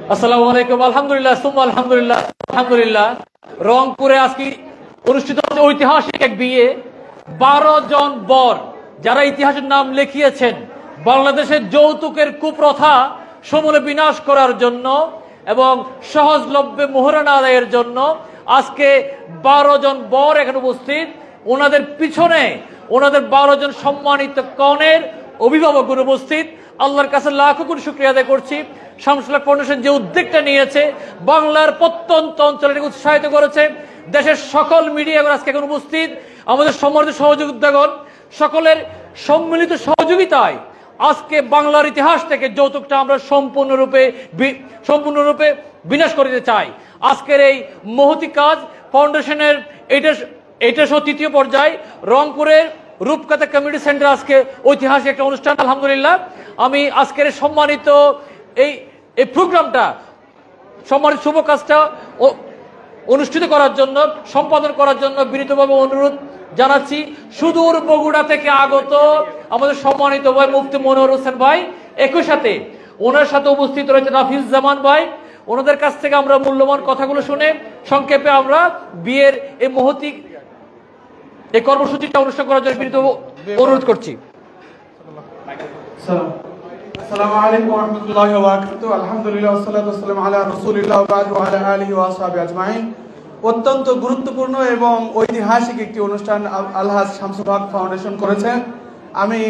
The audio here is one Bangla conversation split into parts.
আসসালামু আলাইকুম। আলহামদুলিল্লাহ সুম্মা আলহামদুলিল্লাহ। আলহামদুলিল্লাহ রংপুরে আজকে অনুষ্ঠিত হচ্ছে ঐতিহাসিক এক বিয়ে। 12 জন বর যারা ইতিহাসের নাম লিখিয়েছেন বাংলাদেশের যৌতুকের কুপ্রথা সমূলে বিনাশ করার জন্য এবং সহজলভ্যে মোহরানা আদায়ের জন্য আজকে 12 জন বর এখানে উপস্থিত। ওনাদের পিছনে ওনাদের 12 জন সম্মানিত কনের অভিভাবকগণ উপস্থিত। আল্লাহর কাছে লাখো কোটি শুকরিয়া আদায় করছি। শামসুল হক ফাউন্ডেশন যে উদ্যোগটা নিয়েছে, বাংলার প্রত্যন্ত অঞ্চলে উৎসাহিত করেছে। দেশের সকল মিডিয়া আজকে এখন উপস্থিত। আমাদের সম্মানিত সহযোগিতাগণ সকলের সম্মিলিত সহযোগিতায় আজকে বাংলার ইতিহাস থেকে যৌতুকটা আমরা সম্পূর্ণরূপে বিনাশ করে দিতে চাই। আজকের এই মহতি কাজ ফাউন্ডেশনের এটা সহ তৃতীয় পর্যায়ে রংপুরের রূপকথা কমিউনিটি সেন্টার আজকে ঐতিহাসিক একটা অনুষ্ঠান। আলহামদুলিল্লাহ আমি আজকের সম্মানিত এই প্রোগ্রামটা সম্মানিত শুভ কাজটা অনুষ্ঠিত করার জন্য, সম্পাদন করার জন্য বিনীতভাবে অনুরোধ জানাচ্ছি সুদূর বগুড়া থেকে আগত আমাদের সম্মানিত ভাই মুফতি মনোয়ার হোসেন ভাই, একই সাথে ওনার সাথে উপস্থিত রয়েছে নাফিস জামান ভাই। ওনাদের কাছ থেকে আমরা মূল্যবান কথাগুলো শুনে সংক্ষেপে আমরা বিয়ের এই মহতি এই কর্মসূচিটা অনুষ্ঠান করার জন্য বিনীত অনুরোধ করছি। আসসালামু আলাইকুম ওয়া রাহমাতুল্লাহি ওয়া বারাকাতুহু। আলহামদুলিল্লাহ ওয়াসসালাতু ওয়াসসালামু আলা রাসূলিল্লাহ ওয়া বা'দু ওয়া আলা আলিহি ওয়া আসহাবিহি আজমাইন। অত্যন্ত গুরুত্বপূর্ণ এবং ঐতিহাসিক একটি অনুষ্ঠান আলহাজ শামসুল হক ফাউন্ডেশন করেছে। আমি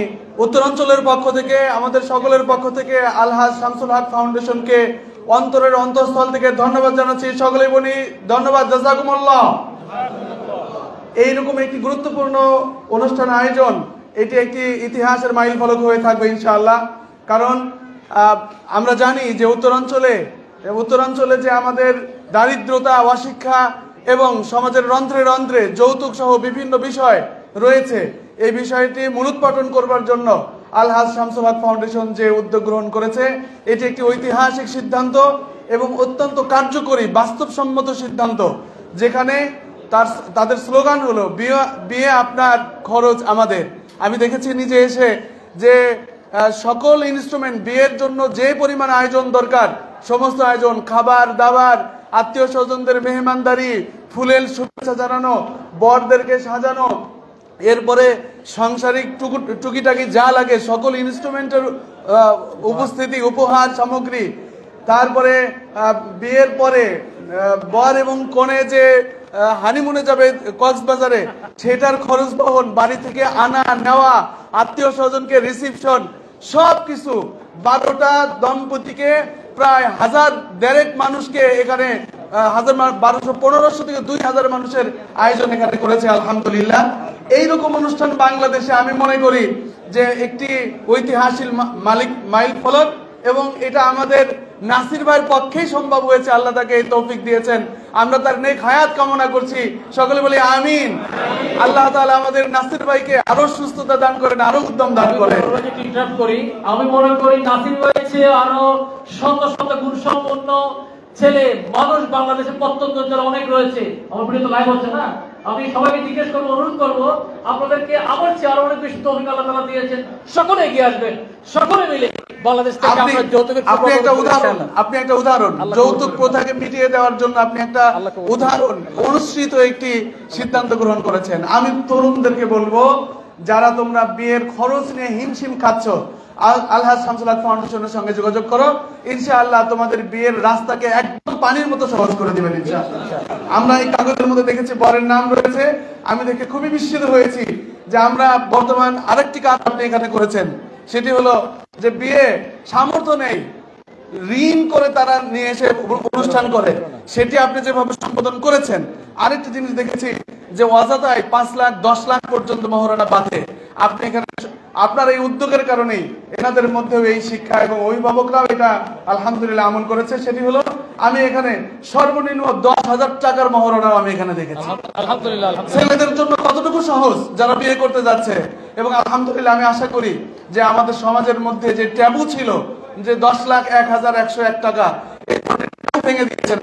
উত্তরাঞ্চলের পক্ষ থেকে, আমাদের সকলের পক্ষ থেকে আলহাজ শামসুল হক ফাউন্ডেশনকে অন্তরের অন্তঃস্থল থেকে ধন্যবাদ জানাচ্ছি। সকলেই বলি ধন্যবাদ, জাযাকুমুল্লাহ। এইরকম একটি গুরুত্বপূর্ণ অনুষ্ঠান আয়োজন, এটি একটি ইতিহাসের মাইল ফলক হয়ে থাকবে ইনশাআল্লাহ। কারণ আমরা জানি যে উত্তরাঞ্চলে যে আমাদের দারিদ্রতা, অশিক্ষা এবং সমাজের রন্ধ্রে রন্ধ্রে যৌতুক সহ বিভিন্ন বিষয় রয়েছে, এই বিষয়টি মূলোৎপাটন করবার জন্য আলহাজ শামসুল হক ফাউন্ডেশন যে উদ্যোগ গ্রহণ করেছে, এটি একটি ঐতিহাসিক সিদ্ধান্ত এবং অত্যন্ত কার্যকরী বাস্তবসম্মত সিদ্ধান্ত। যেখানে তাদের স্লোগান হলো বিয়ে আপনার, খরচ আমাদের। আমি দেখেছি নিজে এসে যে সকল ইনস্ট্রুমেন্ট, বিয়ের জন্য যে পরিমাণ আয়োজন দরকার সমস্ত আয়োজন, খাবার দাবার, আত্মীয় স্বজনদের মেহমানদারি, ফুলের শুভেচ্ছা জানানো, বরদেরকে সাজানো, এরপরে সাংসারিক টুকিটাকি যা লাগে সকল ইনস্ট্রুমেন্টের উপস্থিতি, উপহার সামগ্রী, তারপরে বিয়ের পরে বর এবং কনে যে হানিমুনে যাবে কক্সবাজারে সেটার খরচ বহন, বাড়ি থেকে আনা নেওয়া, আত্মীয় স্বজনকে রিসিপশন, সবকিছু 12টা দম্পতিকে প্রায় 1000 মানুষকে এখানে 1200-1500 থেকে 2000 মানুষের আয়োজন এখানে করেছে আলহামদুলিল্লাহ। এইরকম অনুষ্ঠান বাংলাদেশে আমি মনে করি যে একটি ঐতিহাসিক মাইল ফলক এবং এটা আমাদের নাসির ভাইয়ের পক্ষেই সম্ভব হয়েছে। আল্লাহ তাকে এই তৌফিক দিয়েছেন, আমরা তার নেক হায়াত কামনা করছি। সকলে বলি আমিন। আল্লাহ তাআলা আমাদের নাসির ভাইকে আরো সুস্থতা দান করেন, আরো উদ্যম দান করেন। আমি মনে করি নাসির ভাই আরো শত শত গুণসম্পন্ন ছেলে মানুষ বাংলাদেশের প্রত্যন্ত অঞ্চলে অনেক রয়েছে। আমার ভিডিও তো লাইভ হচ্ছে না, আমি সবাইকে জিজ্ঞেস করবো, অনুরোধ করবো আপনাদেরকে আমার চেয়ে আরো অনেক বেশি তৌফিক আল্লাহ তাআলা দিয়েছেন। সকলে এগিয়ে আসবেন, সকলে মিলে বাংলাদেশ থেকে আমরা যৌতুকের আপনি একটা উদাহরণ যৌতুক প্রথাকে মিটিয়ে দেওয়ার জন্য আপনি একটা উদাহরণ অনুসৃত একটি সিদ্ধান্ত গ্রহণ করেছেন। আমি তরুণদেরকে বলবো, যারা তোমরা বিয়ের খরচ নিয়ে হিমশিম খাচ্ছ, আলহাজ শামসুল হক ফাউন্ডেশনের সঙ্গে যোগাযোগ করো। ইনশাআল্লাহ তোমাদের বিয়ের রাস্তাকে একদম পানির মতো সহজ করে দিবেন ইনশাআল্লাহ। আমরা এই কাগজের মধ্যে দেখেছি বরের নাম রয়েছে, আমি দেখে খুবই বিস্মিত হয়েছি যে আমরা বর্তমান আরেকটি কাজ আপনি এখানে করেছেন, সেটি হলো যে বিয়ে সামর্থ্য নেই, ঋণ করে তারা নিয়ে এসে অনুষ্ঠান করে, সেটি আপনি যেভাবে সম্বোধন করেছেন। আরেকটি জিনিস দেখেছি যে অযথায় 5 লাখ 10 লাখ পর্যন্ত মহারণা বাঁধে। আপনি এখানে আপনার এই উদ্যোগের কারণেই এনাদের মধ্যেও এই শিক্ষা এবং অভিভাবকরাও এটা আলহামদুলিল্লাহ আমল করেছে। সেটি হলো আমি এখানে সর্বনিম্ন 10,000 টাকার মহারণাও আমি এখানে দেখেছি। আলহামদুলিল্লাহ ছেলেদের জন্য কতটুকু সহজ যারা বিয়ে করতে যাচ্ছে। এবং আলহামদুলিল্লাহ আমি আশা করি যে আমাদের সমাজের মধ্যে যে ট্যাবু ছিল যে 10 লাখ 1,101 টাকা, এই ভেঙে দিয়েছেন।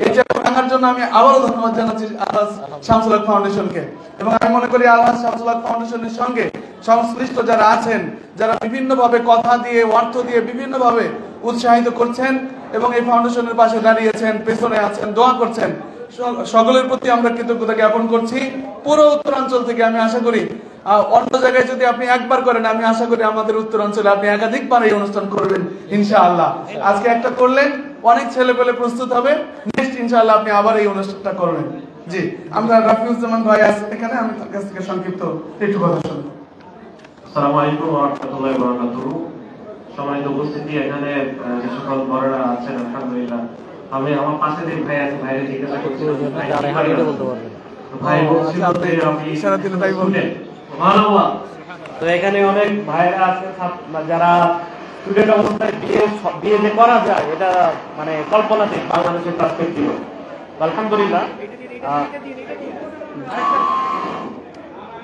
এই ট্যাবু ভাঙার জন্য আমি আবারও ধন্যবাদ জানাচ্ছি আলহাজ শামসুল হক ফাউন্ডেশনকে। এবং আমি মনে করি আলহাজ শামসুল হক ফাউন্ডেশনের সঙ্গে সংশ্লিষ্ট যারা আছেন, যারা বিভিন্নভাবে কথা দিয়ে, অর্থ দিয়ে বিভিন্নভাবে উৎসাহিত করছেন, এবং এই ফাউন্ডেশনের পাশে দাঁড়িয়েছেন, পেছনে আছেন, দোয়া করছেন, সকলের প্রতি আমরা কৃতজ্ঞতা জ্ঞাপন করছি। পুরো উত্তরাঞ্চল থেকে আমি আশা করি, অন্য জায়গায় যদি আপনি একবার করেন, আমি আশা করি আমাদের উত্তরাঞ্চলে আপনি একাধিকবার এই অনুষ্ঠান করবেন ইনশাআল্লাহ। আজকে একটা করলেন, অনেক ছেলে পেলে প্রস্তুত হবে, নেক্সট ইনশাআল্লাহ আপনি আবার এই অনুষ্ঠানটা করবেন। জি, আমরা রাফিউজ্জামান ভাই আছেন এখানে, আমি তার কাছ থেকে সংক্ষিপ্ত একটু কথা শুনবো। আসসালামু আলাইকুম ওয়া রাহমাতুল্লাহি ওয়া বারাকাতুহু। সম্মানিত উপস্থিতি, এখানে যে সকল বড়রা আছেন, আলহামদুলিল্লাহ। আমি আমার পাশে যে ভাই আছে, ভাইরে জিজ্ঞাসা করছিলাম, ভাই বলছিল যে আমি ইশারা দিলে তাই বলবেন। সুবহানাল্লাহ। তো এখানে অনেক ভাইরা আছেন যারা স্টুডেন্ট অবস্থায় বিয়ে যে করা যায়, এটা মানে কল্পনাতে বাংলাদেশের পার্সপেক্টিভে। আলহামদুলিল্লাহ,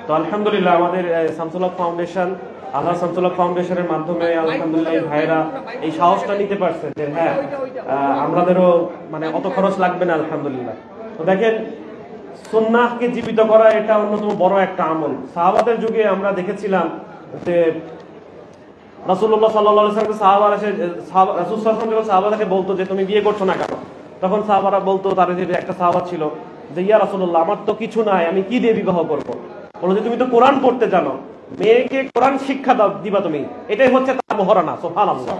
তো আলহামদুলিল্লাহ আমাদের শামসুল হক ফাউন্ডেশন, আল্লাহ শামসুল হক ফাউন্ডেশনের মাধ্যমে আলহামদুলিল্লাহ এই ভাইরা এই সাহসটা নিতে পারছে যে হ্যাঁ আমাদেরও মানে অত খরচ লাগবে না। আলহামদুলিল্লাহ। তো দেখেন, সুন্নাহকে জীবিত করা এটা অন্যতম বড় একটা আমল। সাহাবাদের যুগে আমরা দেখেছিলাম যে রাসূলুল্লাহ সাল্লাল্লাহু আলাইহি ওয়াসাল্লাম সাহাবারা এসে রাসূল সাল্লাল্লাহু আলাইহি ওয়াসাল্লাম সাহাবাদেরকে বলতো যে তুমি বিয়ে করছো না কেন? তখন সাহাবারা বলতো, তার যে একটা সাহাবা ছিল যে ইয়া রাসূলুল্লাহ, আমার তো কিছু নাই, আমি কি দিয়ে বিবাহ করবো? বলো যে তুমি তো কোরআন পড়তে জানো, মেয়েকে কোরআন শিক্ষা দিবা তুমি, এটাই হচ্ছে তার মহারানা। সুবহানাল্লাহ।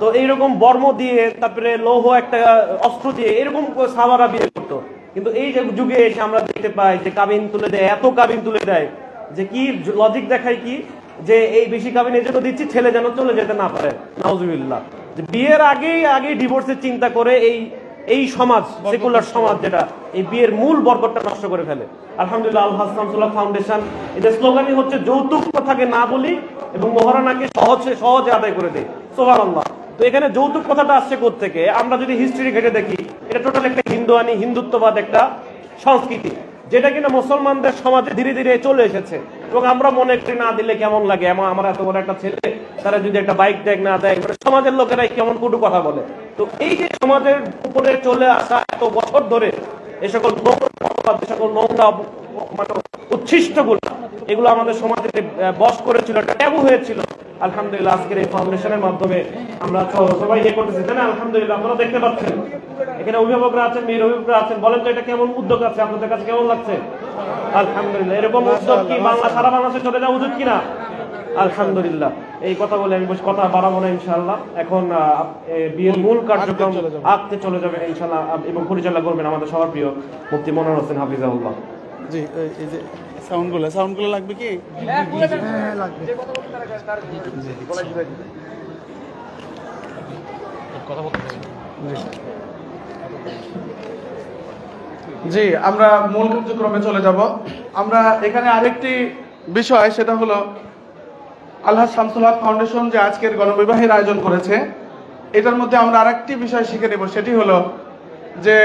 তো এইরকম বর্ম দিয়ে, তারপরে লৌহ একটা অস্ত্র দিয়ে এরকম সাহাবারা বিয়ে করতো। কিন্তু এই যে যুগে এসে আমরা দেখতে পাই যে কাবিন তুলে দেয়, এত কাবিন তুলে দেয় যে কি লজিক দেখায় কি যে এই বেশি কাবিন এই জন্য দিচ্ছি ছেলে যেন চলে যেতে না পারে। নাউজুবিল্লাহ। যে বিয়ের আগেই ডিভোর্সের চিন্তা করে এই সমাজ, সেকুলার সমাজ, যেটা এই বিয়ের মূল বরকতটা নষ্ট করে ফেলে। আলহামদুলিল্লাহ, আল শামসুল হক ফাউন্ডেশন এদের স্লোগানই হচ্ছে যৌতুক কথাকে না বলি এবং মহারানাকে সহজে আদায় করে দেয়। সুবহানাল্লাহ। তো এখানে যৌতুক কথাটা আসছে কোত্থেকে? আমরা যদি হিস্ট্রি ঘেটে দেখি, এটা টোটাল একটা হিন্দুত্ববাদ একটা সংস্কৃতি, যেটা কিনা মুসলমানদের সমাজে ধীরে ধীরে চলে এসেছে। এবং আমরা মনে করি না দিলে কেমন লাগে, আমার এত বড় একটা ছেলে, তারা যদি একটা বাইক ট্যাগ না দেয়, সমাজের লোকেরাই কেমন কটু কথা বলে। তো এই যে সমাজের উপরে চলে আসা এত বছর ধরে এই সকল নোংরা মানে উচ্ছিষ্ট গুলো, এগুলো আমাদের সমাজে বশ করেছিল, একটা ট্যাবু হয়েছিল। আলহামদুলিল্লাহ, আজকের এই ফাউন্ডেশনের মাধ্যমে আমরা সবাই ইয়ে করতেছি, তাই না? আলহামদুলিল্লাহ, আপনারা দেখতে পাচ্ছেন এখানে অভিভাবকরা আছেন, মেয়ের অভিভাবকরা আছেন। বলেন তো এটা কেমন উদ্যোগ আছে, আপনাদের কাছে কেমন লাগছে? আলহামদুলিল্লাহ। এরকম উদ্যোগ কি সারা বাংলাদেশে চলে যাওয়া উচিত কিনা? আলহামদুলিল্লাহ। এই কথা বলে আমি কথা বাড়াবো না ইনশাআল্লাহ। এখন বিয়ের মূল কার্যক্রম আজকে চলে যাবে ইনশাআল্লাহ, এবং পরিচালনা করবেন আমাদের সবার প্রিয় মুফতি মনোয়ার হোসেন হাফিজাহুল্লাহ। জি, এই যে সাউন্ডগুলো লাগবে কি? হ্যাঁ, লাগবে। জি, আমরা মূল কার্যক্রমে চলে যাব। আমরা এখানে আরেকটি বিষয়, সেটা হলো আল্লাহ শামসুল হক ফাউন্ডেশন যে আজকের গণবিবাহের আয়োজন করেছে, এটার মধ্যে আমরা আরেকটি বিষয় শিখে নেব। সেটি হলো যে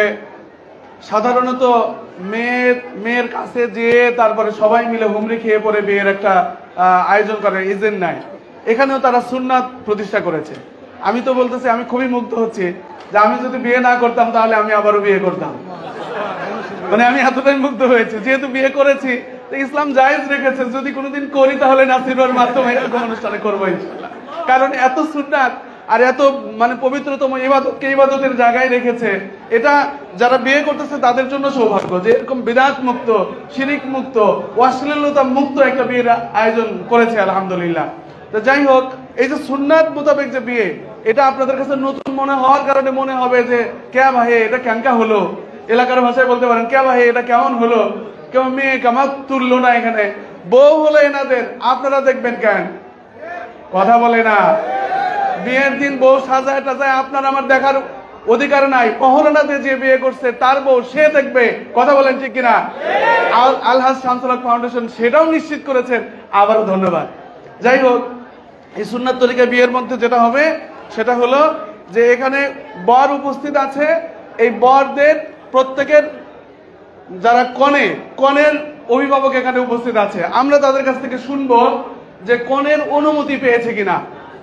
সাধারণত মেয়ের কাছে যেয়ে তারপরে সবাই মিলে হুমড়ি খেয়ে পড়ে বিয়ের একটা আয়োজন করে, এজেন্ট নাই। এখানেও তারা সুন্নাত প্রতিষ্ঠা করেছে। আমি তো বলতেছি, আমি খুবই মুগ্ধ হচ্ছি যে আমি যদি বিয়ে না করতাম তাহলে আমি আবারও বিয়ে করতাম। মানে আমি এতটাই মুগ্ধ হয়েছি, যেহেতু বিয়ে করেছি ইসলাম জায়েজ রেখেছে, যদি কোনোদিন করি তাহলে নাসিরের মাধ্যমে এরকম অনুষ্ঠানে করবো ইনশাআল্লাহ। কারণ এত সুন্নাত আর এত মানে পবিত্রতম ইবাদতকে ইবাদতের জায়গায় রেখেছে। এটা যারা বিয়ে করতেছে তাদের জন্য সৌভাগ্য যে এরকম বিদআত মুক্ত, শিরিক মুক্ত, অশ্লীলতা মুক্ত একটা বিয়ের আয়োজন করেছে আলহামদুলিল্লাহ। তো যাই হোক, এই যে সুন্নাত মোতাবেক যে বিয়ে, এটা আপনাদের কাছে নতুন মনে হওয়ার কারণে মনে হবে যে কে ভাই এটা কেনকা হলো, এলাকার ভাষায় বলতে পারেন কে ভাই এটা কেমন হলো, কেউ মেয়ে কামাত তুললো না, এখানে বউ হলো এনাদের, আপনারা দেখবেন কেন? কথা বলে না। বিয়ের দিন বউ সাজায় টাজায় আপনার আমার দেখার অধিকার নাই। পহরানাতে যে বিয়ে করছে তার বউ সে দেখবে। কথা বলেন ঠিক কিনা? আলহাজ শামসুল হক ফাউন্ডেশন সেটাও নিশ্চিত করেছেন, আবারও ধন্যবাদ। যাই হোক, এই সুন্নাত তরিকায় বিয়ের মধ্যে যেটা হবে সেটা হলো যে এখানে বর উপস্থিত আছে, এই বরদের প্রত্যেকের যারা কনের অভিভাবক এখানে উপস্থিত আছে, আমরা তাদের কাছ থেকে শুনবো যে কনের অনুমতি পেয়েছে কিনা,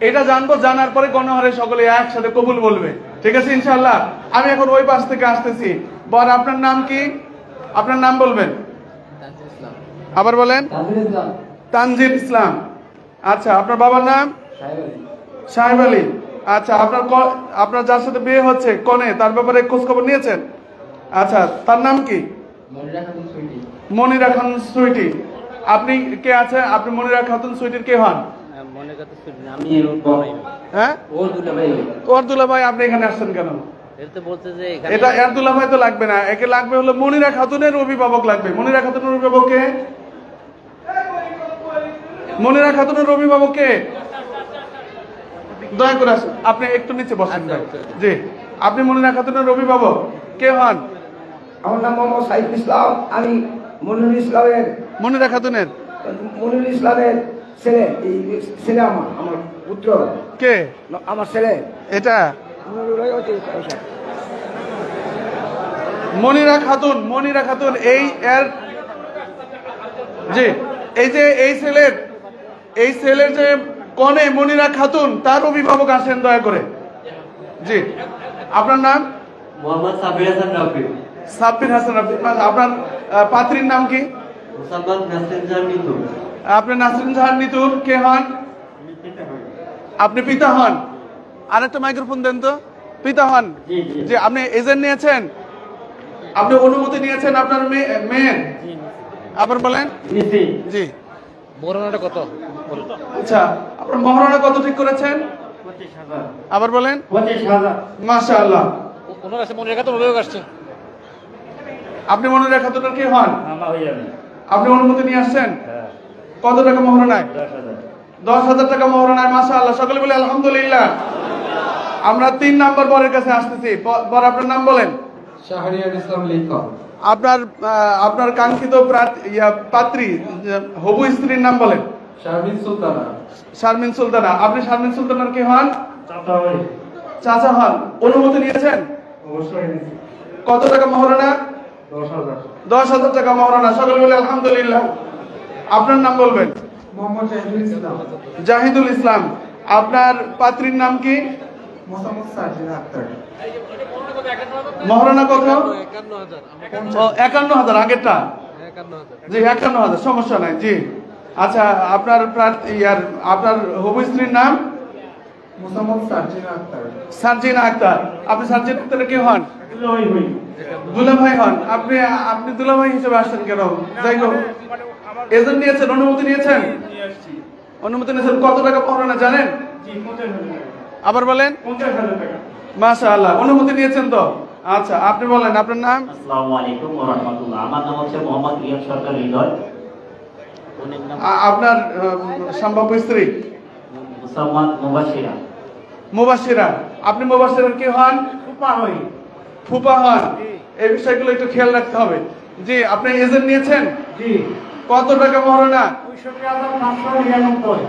এটা জানবো। জানার পরে গণহারে সকলে একসাথে কবুল বলবে, ঠিক আছে ইনশাআল্লাহ। আমি এখন ওই পাশ থেকে আসতেছি। বর, আপনার নাম কি? আপনার নাম বলবেন, আবার বলেন। তানজির ইসলাম। আচ্ছা, আপনার বাবার নাম? সাহেব আলী। আচ্ছা, আপনার যার সাথে বিয়ে হচ্ছে কনে, তার ব্যাপারে খোঁজ খবর নিয়েছেন? আচ্ছা, তার নাম কি? মনিরা খাতুন সুইটি। আপনি কে আছে? আপনি মনিরা খাতুন সুইটির কে হন? হ্যাঁ, ওর দুলাভাই। আপনি এখানে আসছেন কেন? এটা এর দুলাভাই তো লাগবে না, একে লাগবে হলো মনিরা খাতুনের অভিভাবক লাগবে। মনিরা খাতুনের অভিভাবক কে? মনিরা খাতুনের অভিভাবক কে? দয়া করে আসুন, আপনি একটু নিচে বসেন। জি, আপনি মনিরা খাতুনের অভিভাবক কে হন? আমার নাম মোহাম্মদ সাইফ ইসলাম। আমি মনিরুল ইসলামের মনিরা খাতুনের ছেলে। এই ছেলে আমার পুত্র। কে? আমার ছেলে। এটা মনিরা খাতুন। মনিরা খাতুন এই এর জি, এই যে এই ছেলের যে কনে মনিরা খাতুন, তার অভিভাবক আসেন দয়া করে। জি, আপনার নাম? মোহাম্মদ সাব্বির হাসান রাফি। সাব্বির হাসান রাফি। আপনার পাত্রীর নাম কি? মুসাম্মদ নাসরিন জাহান নিতু। আপনি নাসরিন জাহান নিতুর কে হন? আপনি পিতা হন। আরেকটা মাইক্রোফোন দেন তো। পিতা হন। জি, আপনি এজেন্ট নিয়েছেন? আপনি অনুমতি নিয়েছেন আপনার মেয়ের? আবার বলেন। জি, মহরণাটা কত? আচ্ছা, আপনার মহারণা কত ঠিক করেছেন? 25,000। আবার বলেন। 25,000। মাশাআল্লাহ। ওনার কাছে মনিরা খাতুন অভিযোগ আসছে। আপনি মনিরা খাতুনের কি হন? আমা হই আমি। আপনি অনুমতি নিয়ে আসছেন? হ্যাঁ। কত টাকা মহারণায়? 10,000। 10,000 টাকা মহারণায়। মাশাআল্লাহ। সকলে বলে আলহামদুলিল্লাহ। আমরা 3 নাম্বার বরের কাছে আসতেছি। বর, আপনার নাম বলেন। শাহরিয়ার ইসলাম লিখন। আপনার কাঙ্ক্ষিত পাত্রী হবু স্ত্রীর নাম বলেন। শারমিন সুলতানা। শারমিন সুলতানা। আপনি শারমিন সুলতানার কি হন? চাচা হই। চাচা হন। অনুমতি নিয়েছেন? অবশ্যই নিছি। কত টাকা মহারণা? 10,000। 10,000 টাকা মহারণা। সকলে বলে আলহামদুলিল্লাহ। আপনার নাম বলবেন। মোহাম্মদ জাহিদুল ইসলাম। জাহিদুল ইসলাম। আপনার পাত্রীর নাম কি? মোহাম্মদ সাজিদ আক্তার। মহারণা কত? 51,000। আগেরটা? জি, 51,000। সমস্যা নাই। জি, আচ্ছা, আপনার আপনার হবু স্ত্রীর নাম? মোহাম্মদ সাজিদ আক্তার। সার্জিনা আক্তার। আপনি সার্জিনা আক্তারের কি হন? হই হই। দুলাভাই হন। আপনি দুলাভাই হিসেবে আসছেন কেন? যাই হোক, এজেন্ট নিয়েছেন, অনুমতি নিয়েছেন? অনুমতি নিয়েছেন। কত টাকা মহারণা জানেন? জি, 50,000। আবার বলেন। 50,000 টাকা। মাশাআল্লাহ। অনুমতি নিয়েছেন তো? আচ্ছা, আপনি বলেন আপনার নাম। আসসালামু আলাইকুম ওয়া রাহমাতুল্লাহ। আমার নাম হচ্ছে মোহাম্মদ রিয়াদ সরকার হৃদয়। আপনার সম্ভাব্য স্ত্রী? মুসাম্মদ মুবাশশিরা। মুবাশশিরা। আপনি মুবাশশিরার কি হন? ফুপা হই। ফুপা হন। এই বিষয়গুলো একটু খেয়াল রাখতে হবে। জি, আপনি এজেন্ট নিয়েছেন? জি। কত টাকা মহারণা? 65,599।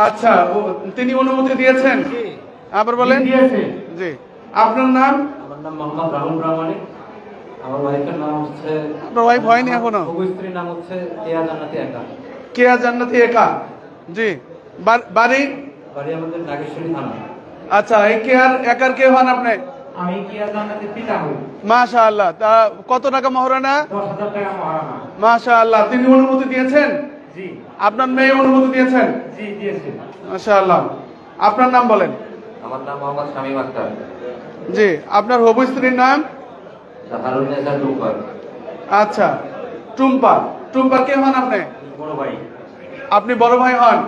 আচ্ছা, তিনি অনুমতি দিয়েছেন? আবার বলেন। দিয়েছে। জি, আপনার নাম? আমার নাম মোহাম্মদ রাহুল প্রামাণিক। আমার ওয়াইফের নাম হচ্ছে, আপনার ওয়াইফ হয়নি এখনো? স্ত্রীর নাম হচ্ছে কেয়া জান্নাতি একা। কেয়া জান্নাতি একা। জি, বাড়ি? বাড়ি আমাদের নাগেশ্বরী থানা। আচ্ছা, এই কেয়ার একার কে হন আপনি? আমি কেয়া জান্নাতির পিতা হই। মাশাআল্লাহ। তা কত টাকা মহারণা? 10,000 টাকা মহারণা। মাশাআল্লাহ। তিনি অনুমতি দিয়েছেন? জি। আপনার মেয়ে অনুমতি দিয়েছেন? জি, দিয়েছে। মাশাআল্লাহ। আপনার নাম বলেন। আমার নাম মোহাম্মদ শামীম আক্তার। জি, আপনার হবু স্ত্রীর নাম? হারুন নেসা টুম্পার। আচ্ছা, টুম্পা। টুম্পা কে হন আপনি? বড় ভাই। আপনি বড় ভাই হন।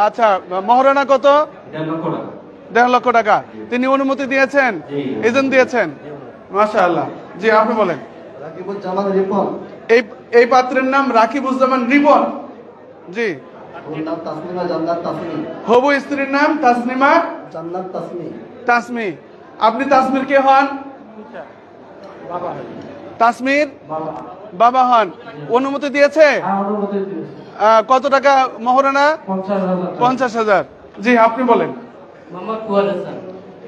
আচ্ছা, মহারণা কত? 1.5 লক্ষ টাকা। 1.5 লক্ষ টাকা। তিনি অনুমতি দিয়েছেন? জি। এজেন্ট দিয়েছেন? মাশাআল্লাহ। জি, আপনি বলেন। রাকিবুজ্জামান রিপন। এই পাত্রের নাম রাকিবুজ্জামান রিপন। জি। ওর নাম তাসনিমা জান্নাত তাসমি। হবু স্ত্রীর নাম তাসনিমা জান্নাত তাসমি। তাসমি। আপনি তাসমির কে হন? তাসমির বাবা হন। অনুমতি দিয়েছে? কত টাকা মহারণা? 50,000। জি, আপনি বলেন। মোহাম্মদ ফুয়াদ হাসান।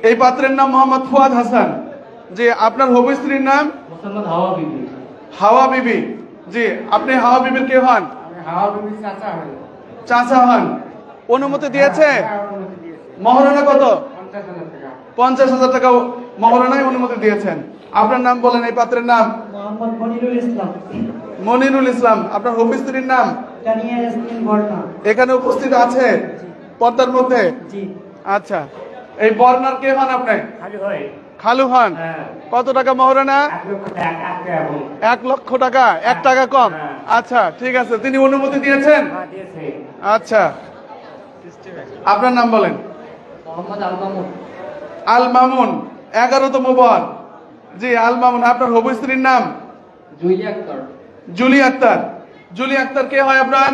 এই পাত্রের নাম মোহাম্মদ ফুয়াদ হাসান। জি, আপনার হবু স্ত্রীর নাম? মোহাম্মদ হাওয়া বিবি। হাওয়া বিবি। জি, আপনি হাওয়া বিবির কে হন? আমি হাওয়া বিবি চাচা হই। চাচা হন। অনুমতি দিয়েছে? মহারণা কত? 50,000 টাকা। 50,000 টাকা মহারণায় অনুমতি দিয়েছেন। আপনার নাম বলেন। এই পাত্রের নাম? মোহাম্মদ মনিরুল ইসলাম। মনিরুল ইসলাম। আপনার হবু স্ত্রীর নাম? তানিয়া ইয়াসমিন বর্ণা। এখানে উপস্থিত আছে পর্দার মধ্যে? জি। আচ্ছা, এই বর্ণার কে হন আপনি? খালু হন। কত টাকা মহারণা? 1 লক্ষ টাকা। 1 টাকা কম। আচ্ছা ঠিক আছে, তিনি অনুমতি দিয়েছেন? আচ্ছা, আপনার নাম বলেন। মোহাম্মদ আল মামুন। আল মামুন, 11তম বর। জি আল মামুন। আপনার হবু স্ত্রীর নাম? জুলি আক্তার। জুলি আক্তার। জুলি আক্তার কে হয় আপনার?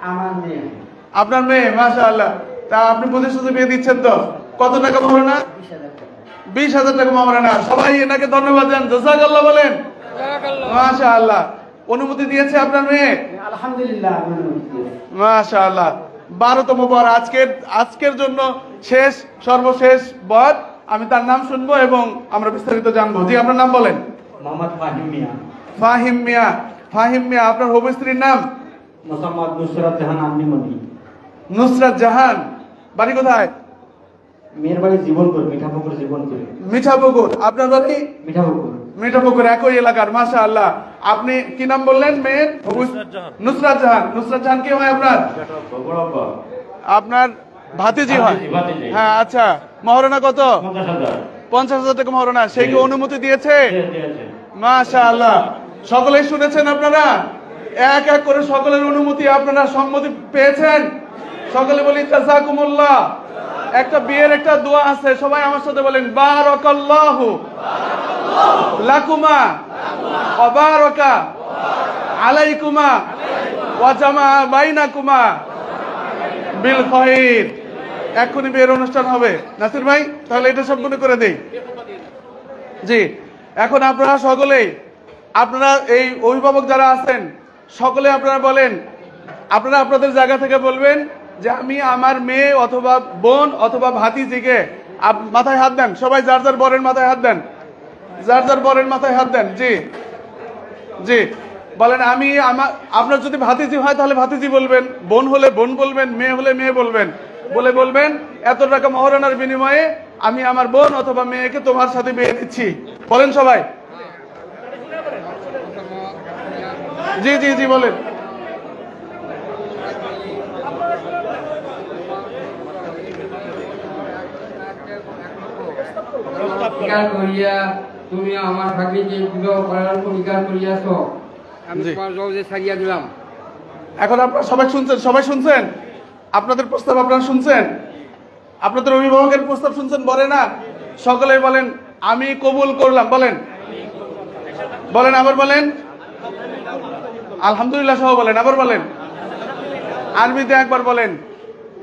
আমার মেয়ে। আপনার মেয়ে, মাশাআল্লাহ। তা আপনি প্রতিশ্রুতি বিয়ে দিচ্ছেন তো? কত টাকা মহারণা? 20,000 টাকা মহারণা। সবাই এনাকে ধন্যবাদ দেন, জাযাকাল্লাহ বলেন। মাশাআল্লাহ। অনুমতি দিয়েছে আপনার মেয়ে? আলহামদুলিল্লাহ। মাশাআল্লাহ। 12তম বর। আজকের জন্য শেষ, সর্বশেষ বর। আমি তার নাম শুনবো এবং আমরা বিস্তারিত জানবো। জি আপনার নাম বলেন। মোহাম্মদ ফাহিম মিয়া। ফাহিম মিয়া। ফাহিম মিয়া। আপনার হবু স্ত্রীর নাম? মোহাম্মদ নুসরাত জাহান আন্নিমণি। নুসরাত জাহান। বাড়ি কোথায়? মেয়ের বাড়ি জীবনপুর, মিঠাপুকুর জীবনপুর। মিঠাপুকুর। আপনার বাড়ি? মিঠাপুকুর। মিঠাপুকুর, একই এলাকার। মাশাআল্লাহ। আপনি কি নাম বললেন মেয়ের? নুসরাত জাহান। নুসরাত জাহান কি হয় আপনার? আপনার ভাতিজি হয়। হ্যাঁ আচ্ছা। মহারণা কত? 50,000 টাকা মহারণা। সেই কি অনুমতি দিয়েছে? মাশাআল্লাহ। সকলেই শুনেছেন আপনারা? এক এক করে সকলের অনুমতি, আপনারা সম্মতি পেয়েছেন। সকলে বলি জাযাকুমুল্লাহ। একটা বিয়ের একটা দোয়া আছে, সবাই আমার সাথে বলেন, বারাকাল্লাহু লাকুমা ওয়া বারাকা আলাইকুমা ওয়া জামা বাইনাকুমা বিল খায়র। এখনই বিয়ের অনুষ্ঠান হবে। নাসির ভাই তাহলে এটা সম্পূর্ণ করে দেই। জি, এখন আপনারা সকলেই, আপনারা এই অভিভাবক যারা আছেন সকলে আপনারা বলেন, আপনারা আপনাদের জায়গা থেকে বলবেন যে আমি আমার মেয়ে অথবা বোন অথবা ভাতিজিকে, মাথায় হাত দেন সবাই, যার যার বরের মাথায় হাত দেন, যার যার বরের মাথায় হাত দেন। জি জি বলেন, আমি আপনার যদি ভাতিজি হয় তাহলে ভাতিজি বলবেন, বোন হলে বোন বলবেন, মেয়ে হলে মেয়ে বলবেন, বলে বলবেন এত টাকা মহারণার বিনিময়ে আমি আমার বোন অথবা মেয়েকে তোমার সাথে বিয়ে দিচ্ছি। বলেন সবাই। জি জি জি বলেন। তুমি আমার ভাগ্নিকে বিবাহ করার অঙ্গীকার করিয়াছ, আমি তোমার জবাবে ছাড়িয়া দিলাম। এখন আপনারা সবাই শুনছেন? সবাই শুনছেন? আপনাদের প্রস্তাব আপনারা শুনছেন? আপনাদের অভিভাবকের প্রস্তাব শুনছেন? বলে না সকলে বলেন আমি কবুল করলাম। বলেন বলেন আবার বলেন আলহামদুলিল্লাহ সহ বলেন, আবার বলেন আরবিতে একবার বলেন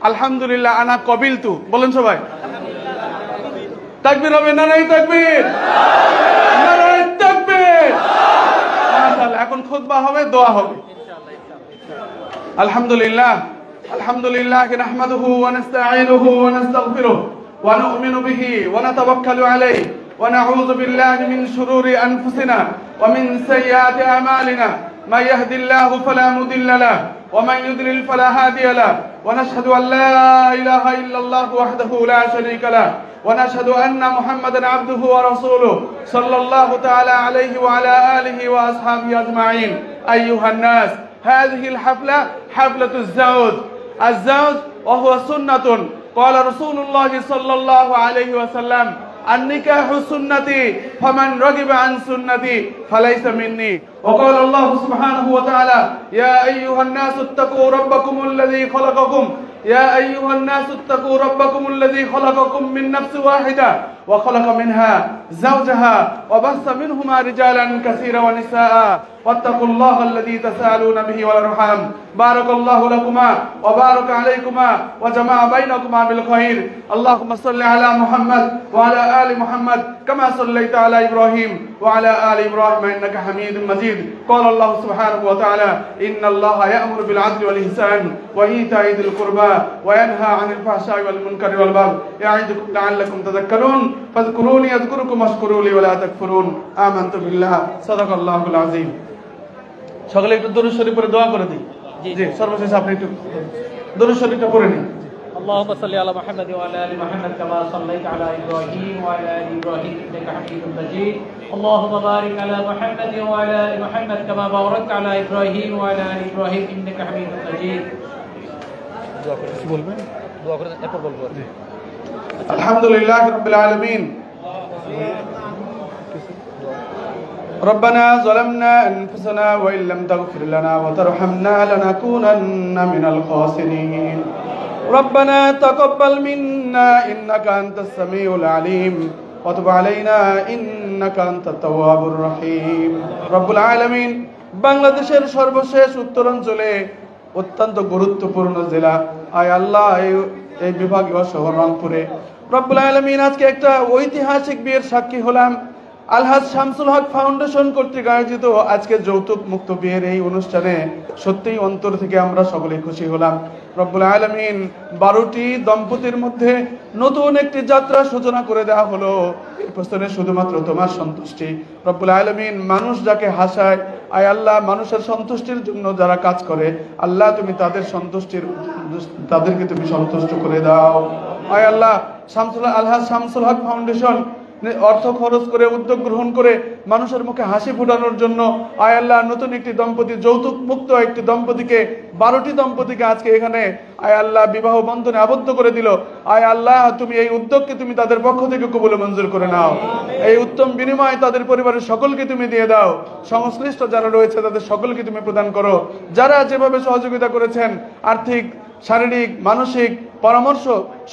আলহামদুলিল্লাহ আনা কবিলতু। বলেন সবাই। তাকবীর হবে না? নাই তাকবীর? নারায়ে তাকবীর। মাশাআল্লাহ। এখন খুতবা হবে, দোয়া হবে। আলহামদুলিল্লাহ আলহামদুলিল্লাহ নাহমাদুহু ওয়া নাস্তাঈনুহু ওয়া নাস্তাগফিরুহু ওয়া নু'মিনু বিহি ওয়া নাতাওয়াক্কালু আলাইহি ওয়া নাউযু বিল্লাহি মিন শুরুরি আনফুসিনা ওয়া মিন সাইয়্যাতি আমালিনা মান ইয়াহদিল্লাহু ফালা মুদিল্লা লাহু ওয়া মান ইউদ্লিল ফালা হাদিয়া লাহু ওয়া নাশহাদু আল লা ইলাহা ইল্লাল্লাহু ওয়াহদাহু লা শারীকা লাহু ونشهد أن محمدا عبده ورسوله صلى الله تعالى عليه وعلى آله وأصحابه أجمعين. أيها الناس، هذه الحفلة حفلة الزوج وهو سنة. قال رسول الله صلى الله عليه وسلم النكاح سنتي فمن رغب عن سنتي فليس مني. وقال الله سبحانه وتعالى يا أيها الناس اتقوا ربكم الذي خلقكم يا أيها الناس اتقوا ربكم الذي خلقكم من نفس واحدة وخلق منها زوجها وبث منهما رجالا كثيرا ونساء واتقوا الله الذي تساءلون به والأرحام. بارك الله لكما وبارك عليكما وجمع بينكما بالخير. اللهم صل على محمد وعلى آل محمد كما صليت على إبراهيم وعلى آل إبراهيم إنك حميد مجيد. قال الله سبحانه وتعالى إن الله يأمر بالعدل والإحسان وإيتاء ذي القربى وينهى عن الفحشاء والمنكر والبغي يعظكم لعلكم تذكرون. فاذكروني أذكركم واشكروا لي ولا تكفرون. آمنت بالله صدق الله العظيم. সকলে একটু দরুদ শরীফ পড়ে দোয়া করে দিই। জি সর্বশেষ আপনি একটু দরুদ শরীফটা পড়ে নিন। اللهم صل على محمد وعلى ال محمد كما صليت على ابراهيم وعلى ال ابراهيم انك حميد مجيد. اللهم بارك على محمد وعلى ال محمد كما باركت على ابراهيم وعلى ال ابراهيم انك حميد مجيد. দোয়া করে বলবেন, দোয়া করে এরপর বলবো। আলহামদুলিল্লাহ রাব্বিল আলামিন। ربنا ظلمنا أنفسنا وإن لم تغفر لنا وترحمنا لنكونن من الخاسرين ربنا تقبل منا إنك أنت السميع العليم وتب علينا إنك أنت التواب الرحيم رب العالمين বাংলাদেশের সর্বশেষ উত্তরাঞ্চলে অত্যন্ত গুরুত্বপূর্ণ জেলা আয় আল্লাহ এই বিভাগীয় শহর রংপুরে রব্বুল আলামিন আজকে একটা ঐতিহাসিক বিয়ের সাক্ষী হলাম। আলহাজ শামসুল হক ফাউন্ডেশন কর্তৃক আয়োজিত আজকে যৌতুক মুক্ত বিয়ের এই অনুষ্ঠানে সত্যিই অন্তর থেকে আমরা সকলেই খুশি হলাম। রব্বুল আলামিন 12টি দম্পতির মধ্যে নতুন একটি যাত্রা সূচনা করে দেওয়া হলো। এর পেছনে শুধুমাত্র তোমার সন্তুষ্টি। রব্বুল আলামিন মানুষ যাকে হাসায় আয় আল্লাহ মানুষের সন্তুষ্টির জন্য যারা কাজ করে আল্লাহ তুমি তাদেরকে তুমি সন্তুষ্ট করে দাও। আয় আল্লাহ আলহাজ শামসুল হক ফাউন্ডেশন অর্থ খরচ করে উদ্যোগ গ্রহণ করে মানুষের মুখে হাসি ফোটানোর জন্য আয় আল্লাহ নতুন একটি দম্পতি যৌতুক মুক্ত একটি দম্পতিকে 12টি দম্পতিকে আজকে এখানে আয় আল্লাহ বিবাহ বন্ধনে আবদ্ধ করে দিল। আয় আল্লাহ তুমি এই উদ্যোগকে তুমি তাদের পক্ষ থেকে কবুল মঞ্জুর করে নাও। এই উত্তম বিনিময় তাদের পরিবারের সকলকে তুমি দিয়ে দাও। সংশ্লিষ্ট যারা রয়েছে তাদের সকলকে তুমি প্রদান করো। যারা যেভাবে সহযোগিতা করেছেন আর্থিক শারীরিক মানসিক পরামর্শ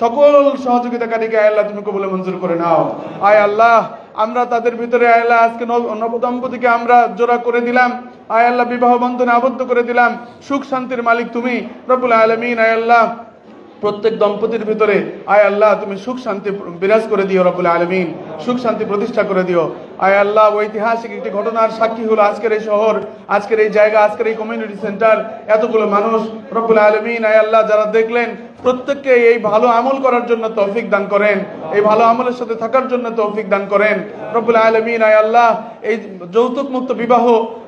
সকল সহযোগিতাকারীকে আয় আল্লাহ তুমি কবুল মঞ্জুর করে নাও। আয় আল্লাহ আমরা তাদের ভিতরে আয় আল্লাহ আজকে নবদম্পতিকে আমরা জোড়া করে দিলাম। আয় আল্লাহ বিবাহ বন্ধনে আবদ্ধ করে দিলাম। সুখ শান্তির মালিক তুমি রব্বুল আলামিন। আয় আল্লাহ প্রত্যেক দম্পতির ভিতরে আয় আল্লাহ তুমি সুখ শান্তি বিরাজ করে দিও রব্বুল আলামিন, সুখ শান্তি প্রতিষ্ঠা করে দিও। আয় আল্লাহ ঐতিহাসিক একটি ঘটনার সাক্ষী হলো আজকের এই শহর, আজকের এই জায়গা, আজকের এই কমিউনিটি সেন্টার, এতগুলো মানুষ রব্বুল আলামিন। আয় আল্লাহ যারা দেখলেন প্রত্যেককে এই ভালো আমল করার জন্য তৌফিক দান করেন, এই ভালো আমলের সাথে থাকার জন্য তৌফিক দান করেন রব্বুল আলামিন। আয় আল্লাহ এই যৌতুক মুক্ত বিবাহ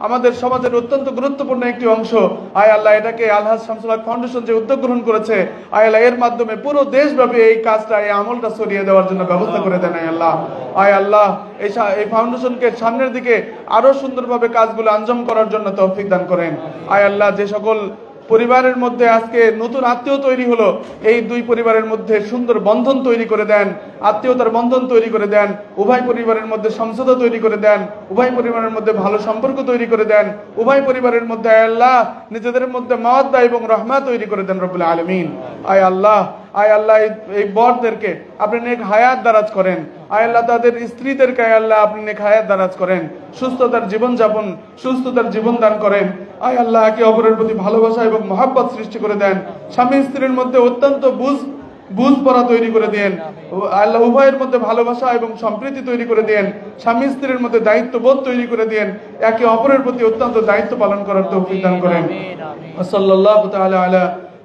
আমাদের সমাজের অত্যন্ত গুরুত্বপূর্ণ একটি অংশ। আয় আল্লাহ এটাকে আলহাজ শামসুল হক ফাউন্ডেশন যে উদ্যোগ গ্রহণ করেছে আয় আল্লাহ এর মাধ্যমে পুরো দেশব্যাপী এই কাজটা এই আমলটা ছড়িয়ে দেওয়ার জন্য ব্যবস্থা করে দেন আয় আল্লাহ। আয় আল্লাহ এই ফাউন্ডেশনকে সামনের দিকে আরো সুন্দরভাবে কাজগুলো আঞ্জাম করার জন্য তৌফিক দান করেন। আয় আল্লাহ যে সকল পরিবারের মধ্যে আজকে নতুন আত্মীয় তৈরি হলো এই দুই পরিবারের মধ্যে সুন্দর বন্ধন তৈরি করে দেন, আত্মীয়তার বন্ধন তৈরি করে দেন, উভয় পরিবারের মধ্যে সমঝোতা তৈরি করে দেন, উভয় পরিবারের মধ্যে ভালো সম্পর্ক তৈরি করে দেন, উভয় পরিবারের মধ্যে আয় আল্লাহ নিজেদের মধ্যে মাওয়াদ্দা এবং রহমত তৈরি করে দেন রব্বুল আলামিন। আয় আল্লাহ এই বরদেরকে আপনি নেক হায়াত দারাজ করেন। আয় আল্লাহ তাদের স্ত্রীদেরকে আয় আল্লাহ আপনি নেক হায়াত দারাজ করেন, সুস্থতার জীবন দান করেন। আয় আল্লাহ একে অপরের প্রতি ভালোবাসা এবং মহব্বত সৃষ্টি করে দেন। স্বামী স্ত্রীর মধ্যে অত্যন্ত বুঝ পড়া তৈরি করে দেন। আল্লাহ উভয়ের মধ্যে ভালোবাসা এবং সম্প্রীতি তৈরি করে দেন। স্বামী স্ত্রীর মধ্যে দায়িত্ববোধ তৈরি করে দেন। একে অপরের প্রতি অত্যন্ত দায়িত্ব পালন করার তৌফিক দান করেন। সাল্লাল্লাহু তাআলা আলা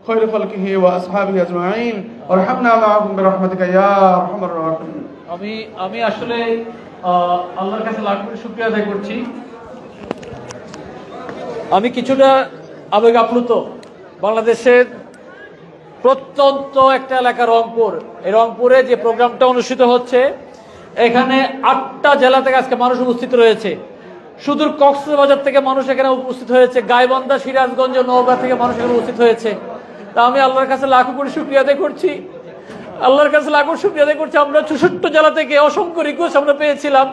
خير خلقه واصحابه اجمعين وارحمنا معهم برحمتك يا ارحم الراحمين। আমি আসলে আল্লাহর কাছে লাখ কোটি শুকরিয়া আদায় করছি। আমি কিছুটা আবেগ আপ্লুত। বাংলাদেশের প্রত্যন্ত একটা এলাকা রংপুর, এই রংপুরে যে প্রোগ্রামটা অনুষ্ঠিত হচ্ছে এখানে 8টা জেলা থেকে আজকে মানুষ উপস্থিত রয়েছে। সুদূর কক্সবাজার থেকে মানুষ এখানে উপস্থিত হয়েছে, গাইবান্ধা, সিরাজগঞ্জ, নওগাঁ থেকে মানুষ এখানে উপস্থিত হয়েছে। তা আমি আল্লাহর কাছে লাখো কোটি শুকরিয়া আদায় করছি। আল্লাহর কাছে লাখো শুকরিয়া আদায় করছি। আমরা 64 জেলা থেকে অসংখ্য রিকোয়েস্ট আমরা পেয়েছিলাম।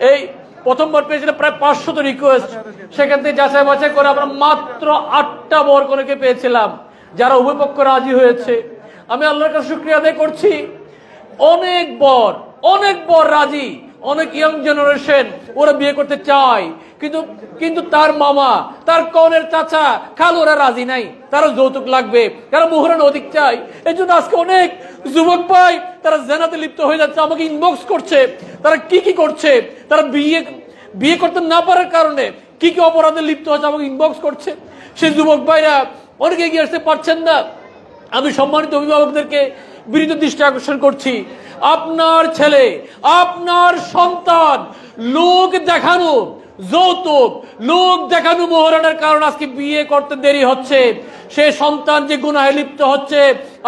এই প্রথমবার পেয়েছিলাম প্রায় 500 রিকোয়েস্ট। সেখান থেকে যাচাই বাছাই করে আমরা মাত্র 8টা বর কনেকে পেয়েছিলাম যারা উভয় পক্ষ রাজি হয়েছে। আমি আল্লাহর কাছে শুকরিয়া আদায় করছি। অনেক বর রাজি, অনেক ইয়াং জেনারেশন ওরা বিয়ে করতে চায়, কিন্তু তার মামা, তার কনের চাচা, খালু ওরা রাজি নাই, তারা যৌতুক লাগবে, তারা মোহরানা অধিক চাই। এই জন্য আজকে অনেক যুবক ভাই তারা জেনাতে লিপ্ত হয়ে যাচ্ছে, আমাকে ইনবক্স করছে তারা কি করছে, তারা বিয়ে করতে না পারার কারণে কি অপরাধে লিপ্ত হচ্ছে আমাকে ইনবক্স করছে। সেই যুবক ভাইরা অনেকে এগিয়ে আসতে পারছেন না। আমি সম্মানিত অভিভাবকদেরকে বিনীত দৃষ্টি আকর্ষণ করছি, আপনার ছেলে, আপনার সন্তান লোক দেখানো যৌতুক, লোক দেখানো মোহরানার কারণে আজকে বিয়ে করতে দেরি হচ্ছে, সে সন্তান যে গুনাহে লিপ্ত হচ্ছে,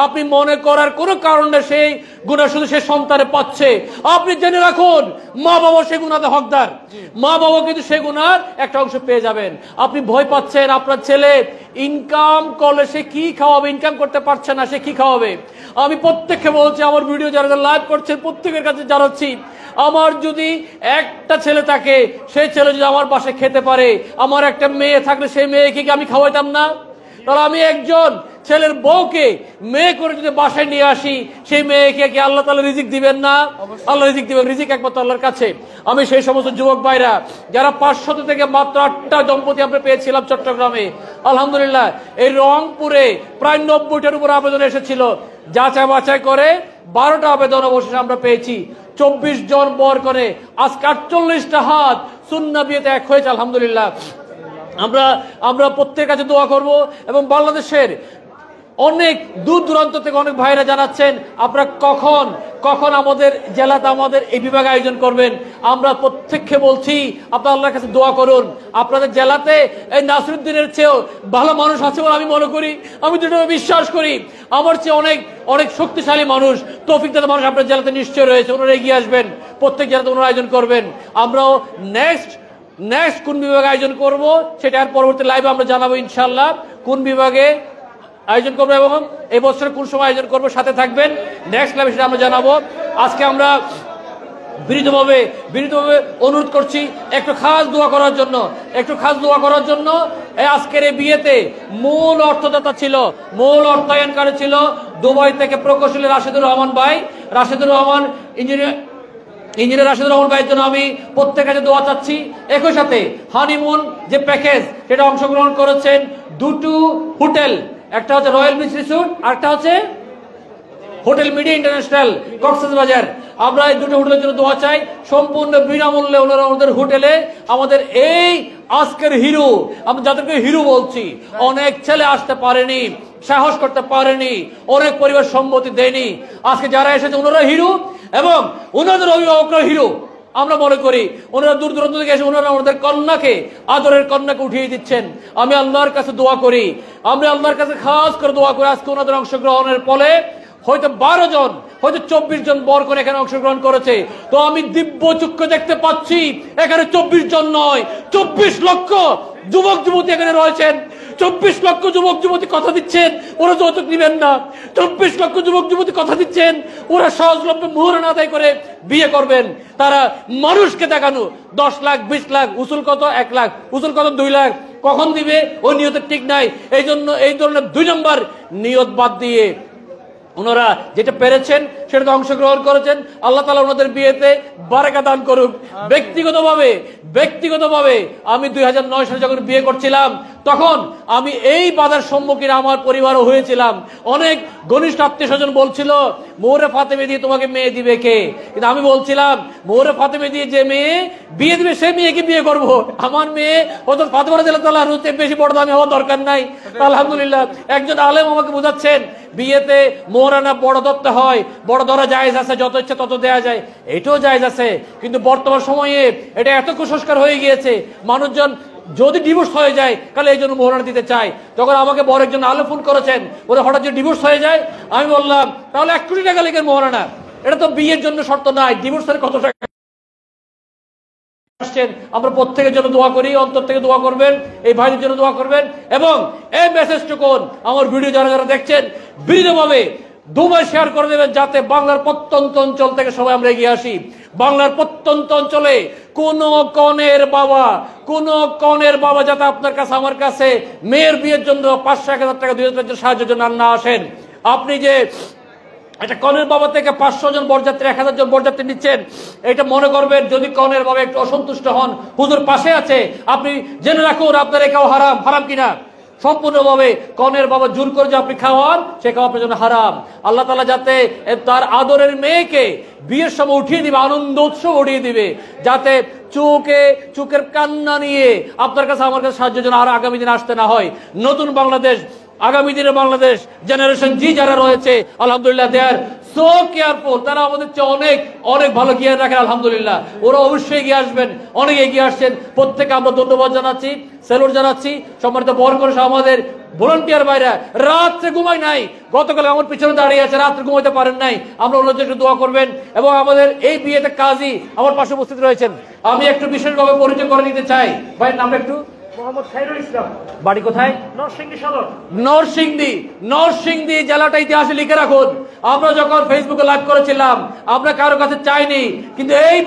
আপনি মনে করার কোনো কারণে সেই গুনাহ শুধু সে সন্তানে পাচ্ছে। আপনি জেনে রাখুন, মা বাবা সে গুনাতে হকদার, মা বাবা কিন্তু সে গুনার একটা অংশ পেয়ে যাবেন। আপনি ভয় পাচ্ছেন আপনার ছেলে ইনকাম করলে সে কি খাওয়াবে, ইনকাম করতে পারছে না, সে কি খাওয়াবে। আমি প্রত্যেককে বলছি, আমার ভিডিও যারা লাইভ করছেন প্রত্যেকের কাছে জানাচ্ছি, আমার যদি একটা ছেলে থাকে, সেই ছেলে যদি আমার বাসায় খেতে পারে, আমার একটা মেয়ে থাকলে সেই মেয়েকে কি আমি খাওয়াইতাম না? তাহলে আমি একজন ছেলের বউকে মেয়ে করে যদি বাসায় নিয়ে আসি, সেই মেয়েকে কি আল্লাহ তাআলা রিজিক দিবেন না? আল্লাহ রিজিক দিবেন। রিজিক একমাত্র আল্লাহর কাছে। আমি সেই সমস্ত যুবক ভাইরা যারা 500 থেকে মাত্র 8টা দম্পতি আমরা পেয়েছিলাম চট্টগ্রামে, আলহামদুলিল্লাহ এই রংপুরে প্রায় 90টার উপর আবেদন এসেছিল, যাচাই বাছাই করে 12টা আবেদন অবশেষে আমরা পেয়েছি। 24 জন বর করে আজকে 48টা হাত সুন্নাহ বিয়েতে এক হয়েছে, আলহামদুলিল্লাহ। আমরা প্রত্যেকের কাছে দোয়া করব। এবং বাংলাদেশের অনেক দূর দূরান্ত থেকে অনেক ভাইরা জানাচ্ছেন আপনারা কখন আমাদের জেলাতে আমাদের এই বিভাগ আয়োজন করবেন। আমরা প্রত্যেককে বলছি আপনারা আল্লাহর কাছে দোয়া করুন। আপনাদের জেলাতে এই নাসিরউদ্দিনের চেয়েও ভালো মানুষ আছে বলে আমি মনে করি, আমি যেটা বিশ্বাস করি। আমার চেয়ে অনেক শক্তিশালী মানুষ, তৌফিকদাতা মানুষ আপনার জেলাতে নিশ্চয় রয়েছে। ওনারা এগিয়ে আসবেন, প্রত্যেক জেলাতে ওনারা আয়োজন করবেন। আমরাও নেক্সট কোন বিভাগে আয়োজন করব সেটা আর পরবর্তী লাইভে আমরা জানাবো ইনশাআল্লাহ, কোন বিভাগে আয়োজন করবো এবং এই বছর কোন সময় আয়োজন করবো, সাথে থাকবেন। নেক্সট লাইভে সেটা আমরা জানাবো। আজকে আমরা বিনীতভাবে অনুরোধ করছি একটু খাস দোয়া করার জন্য। এই আজকের এই বিয়েতে মূল অর্থদাতা ছিল, মূল অর্থায়নকারী ছিল দুবাই থেকে প্রকৌশলী রাশেদুর রহমান ভাই, ইঞ্জিনিয়ার রাশেদুর রহমান ভাইয়ের জন্য আমি প্রত্যেকের কাছে দোয়া চাচ্ছি। একই সাথে হানিমুন যে প্যাকেজ সেটা অংশগ্রহণ করেছেন দুটো হোটেল, একটা হচ্ছে রয়্যাল বিচ রিসোর্ট আর একটা হচ্ছে হোটেল মিডিয়া ইন্টারন্যাশনাল কক্সবাজার। আমরা এই দুটো হোটেলের জন্য দোয়া চাই। সম্পূর্ণ বিনামূল্যে ওনারা আমাদের হোটেলে আমাদের এই আজকের হিরো, আমরা যাদেরকে হিরো বলছি, অনেক ছেলে আসতে পারেনি, সাহস করতে পারেনি, অনেক পরিবার সম্মতি দেয়নি। আজকে যারা এসেছে ওনারা হিরো এবং ওনাদের অভিভাবকরা হিরো। আমরা মনে করি ওনারা দূর দূরান্ত থেকে এসে ওনারা আমাদের কন্যাকে, আদরের কন্যাকে উঠিয়ে দিচ্ছেন। আমি আল্লাহর কাছে দোয়া করি, আমরা আল্লাহর কাছে খাস করে দোয়া করি আজকে ওনাদের অংশগ্রহণের ফলে হয়তো 12 জন, হয়তো 24 জন বর করে এখানে অংশগ্রহণ করেছে। তো আমি দিব্য চক্ষে দেখতে পাচ্ছি এখানে 24 জন নয়, 24 লক্ষ যুবক যুবতী এখানে রয়েছেন। 24 লক্ষ যুবক যুবতী কথা দিচ্ছেন ওরা যৌতুক নিবেন না। 24 লক্ষ যুবক যুবতী কথা দিচ্ছেন ওরা সহজলভ্যে মোহরানা আদায় করে বিয়ে করবেন। তারা মানুষকে দেখানো 10 লাখ 20 লাখ, উসুল কত 1 লাখ, উসুল কত 2 লাখ, কখন দিবে ওই নিয়তের ঠিক নাই। এই জন্য এই ধরনের 2 নম্বর নিয়ত বাদ দিয়ে ওনারা যেটা পেরেছেন সেটাতে অংশগ্রহণ করেছেন। আল্লাহ তাআলা ওনাদের বিয়েতে বারাকা দান করুক। ব্যক্তিগতভাবে আমি 2009 সালে যখন বিয়ে করছিলাম তখন আমি এই বাধার সম্মুখীন আমার পরিবারও হয়েছিলাম। অনেক ঘনিষ্ঠ আত্মীয় স্বজন বলছিল মোহরে ফাতেমে দিয়ে তোমাকে মেয়ে দিবে কে, কিন্তু আমি বলছিলাম মোহরে ফাতেমে দিয়ে যে মেয়ে বিয়ে দিবে সেই মেয়েকে বিয়ে করব। আমার মেয়ে হযরত ফাতেমা রাদিয়াল্লাহু তাআলা আনহা বেশি বড় দামি হওয়ার দরকার নাই। আলহামদুলিল্লাহ একজন আলেম আমাকে বোঝাচ্ছেন বিয়েতে মোহরানা বড় ধরতে হয়, বড় ধরা জায়েজ আছে, যত ইচ্ছে তত দেয়া যায়, এটাও জায়েজ আছে। কিন্তু বর্তমান সময়ে এটা এত কুসংস্কার হয়ে গিয়েছে, মানুষজন যদি ডিভোর্স হয়ে যায় তাহলে এই জন্য মোহরানা দিতে চায়। তখন আমাকে বড় একজন আলেম ফোন করেছেন, ওদের হঠাৎ যদি ডিভোর্স হয়ে যায়, আমি বললাম তাহলে 1 কোটি টাকা লেগে মোহরানা, এটা তো বিয়ের জন্য শর্ত নাই, ডিভোর্সের কত টাকা। আমরা প্রত্যেকের জন্য দোয়া করি, অন্তর থেকে দোয়া করবেন, এই ভাইদের জন্য দোয়া করবেন। এবং এই মেসেজটুকু আমার ভিডিও যারা দেখছেন বিনীতভাবে দুবার শেয়ার করে দেবেন, যাতে বাংলার প্রত্যন্ত অঞ্চল থেকে সবাই আমরা এগিয়ে আসি। বাংলার প্রত্যন্ত অঞ্চলে কোন কনের বাবা যাতে আপনার কাছে আমার কাছে মেয়ের বিয়ের জন্য 500-1000 টাকা 2000 টাকা সাহায্যের জন্য না আসেন। আপনি যে একটা কনের বাবা থেকে 500 জন বরযাত্রী 1000 জন বরযাত্রী নিচ্ছেন, এটা মনে করবেন যদি কনের বাবা একটু অসন্তুষ্ট হন, হুজুর পাশে আছে, আপনি জেনে রাখুন আপনার একাও হারাম কিনা। সম্পূর্ণভাবে কনের বাবা জোর করে যে আপনি খাওয়ান, সে খাওয়া আপনার জন্য হারাম। আল্লাহ তাআলা যাতে তার আদরের মেয়েকে বিয়ের সময় উঠিয়ে দিবে, আনন্দ উৎসব উঠিয়ে দিবে, যাতে চোখের কান্না নিয়ে আপনার কাছে আমার কাছে সাহায্যের জন্য আর আগামী দিন আসতে না হয়। নতুন বাংলাদেশ, আগামী দিনের বাংলাদেশ, জেনারেশন জি যারা রয়েছে আলহামদুলিল্লাহ দে আর সো কেয়ারফুল, তারা আমাদের চেয়ে অনেক অনেক ভালো কেয়ার রাখেন আলহামদুলিল্লাহ। ওরা অবশ্যই এগিয়ে আসবেন, অনেক এগিয়ে আসছেন, প্রত্যেকে আমরা ধন্যবাদ জানাচ্ছি, স্যালুট জানাচ্ছি। সম্মানিত বরকর সহ আমাদের ভলান্টিয়ার ভাইরা রাত্রে ঘুমাই নাই, গতকাল আমার পিছনে দাঁড়িয়ে আছে, রাত্রে ঘুমাইতে পারেন নাই, আমরা ওনার জন্য দোয়া করবেন। এবং আমাদের এই বিয়েতে কাজী আমার পাশে উপস্থিত রয়েছেন, আমি একটু বিশেষভাবে পরিচয় করে নিতে চাই। ভাইয়ের নাম একটু? মোহাম্মদ খায়রুল ইসলাম, বাড়ি কোথায়? নরসিংদী সদর। নরসিংদী জেলাটা ইতিহাসে লিখে রাখুন। আমরা যখন ফেসবুকে লাইভ করেছিলাম, আমরা কারো কাছে চাইনি, কিন্তু এই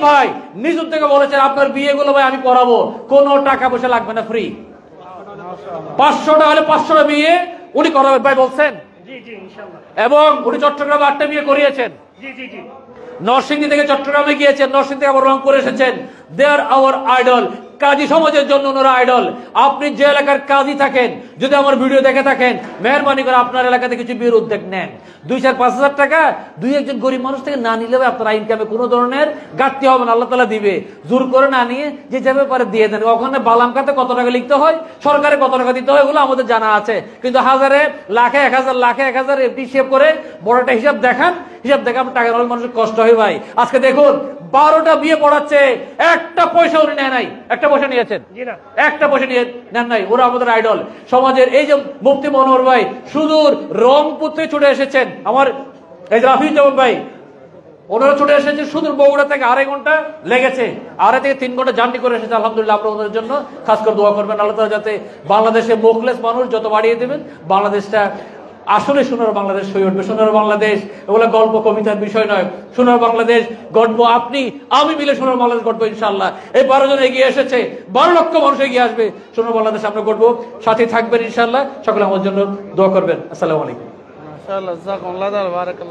ভাই নিজ উদ্যোগে বলেছেন আপনার বিয়েগুলো ভাই আমি করাবো, কোনো টাকা পয়সা লাগবে না, ফ্রি। 500টা হলে 500টা বিয়ে উনি করাবেন ভাই বলছেন। জি জি ইনশাআল্লাহ। এবং উনি চট্টগ্রামে 8টা বিয়ে করিয়েছেন। জি জি জি। নরসিংদী থেকে চট্টগ্রামে গিয়েছেন, নরসিংদী থেকে আবার রংপুরে এসেছেন। দে আর আওয়ার আইডল। কাজী সমাজের জন্য ওনারা আইডল। আপনি যে এলাকার কাজী থাকেন, যদি আমার ভিডিও দেখে থাকেন, মেহরবানি করে আপনার এলাকাতে কিছু বিয়ের উদ্যোগ নেন। 2-4-5 হাজার টাকা দুই একজন গরিব মানুষ থেকে না নিলেও আপনার ইনকামে কোনো ধরনের ঘাটতি হবে না, আল্লাহ তাআলা দিবে। জোর করে না নিয়ে যে যাবে পারে দিয়ে দেন। ওখানে বালাম খাতে কত টাকা লিখতে হয়, সরকারে কত টাকা দিতে হয়, এগুলো আমাদের জানা আছে। কিন্তু হাজারে, লাখে 1000 হিসেব করে বড়টা হিসাব দেখান, হিসাব দেখে আপনার টাকা অনেক মানুষের কষ্ট হয় ভাই। আজকে দেখুন 12টা বিয়ে পড়াচ্ছে, একটা পয়সা উনি নেয় নাই। একটা পয়সা নিয়েছেন? একটা পয়সা নিয়ে নেন নাই। ওরা আমাদের আইডল সমাজের। এই যে মুফতি মনোহর ভাই সুদূর রংপুর থেকে ছুটে এসেছেন, আমার এই যে রাফিউজ্জামান ভাই, ওনারা ছুটে এসেছে সুদূর বগুড়া থেকে, 2.5 ঘন্টা লেগেছে, 2.5 থেকে 3 ঘন্টা জার্নি করে এসেছে। আলহামদুলিল্লাহ, আপনারা ওদের জন্য খাস করে দোয়া করবেন, আল্লাহ তাআলা যাতে বাংলাদেশে মুখলেস মানুষ যত বাড়িয়ে দেবেন, বাংলাদেশটা আসলে সোনার বাংলাদেশ হয়ে উঠবে। সোনার বাংলাদেশ এগুলো গল্প কবিতার বিষয় নয়, সোনার বাংলাদেশ গড়বো আপনি আমি মিলে, সোনার বাংলাদেশ গড়বো ইনশাআল্লাহ। এই 12 জন এগিয়ে এসেছে, 12 লক্ষ মানুষ এগিয়ে আসবে, সোনার বাংলাদেশ আমরা গড়বো। সাথে থাকবেন ইনশাআল্লাহ। সকলে আমার জন্য দোয়া করবেন। আসসালামু আলাইকুম।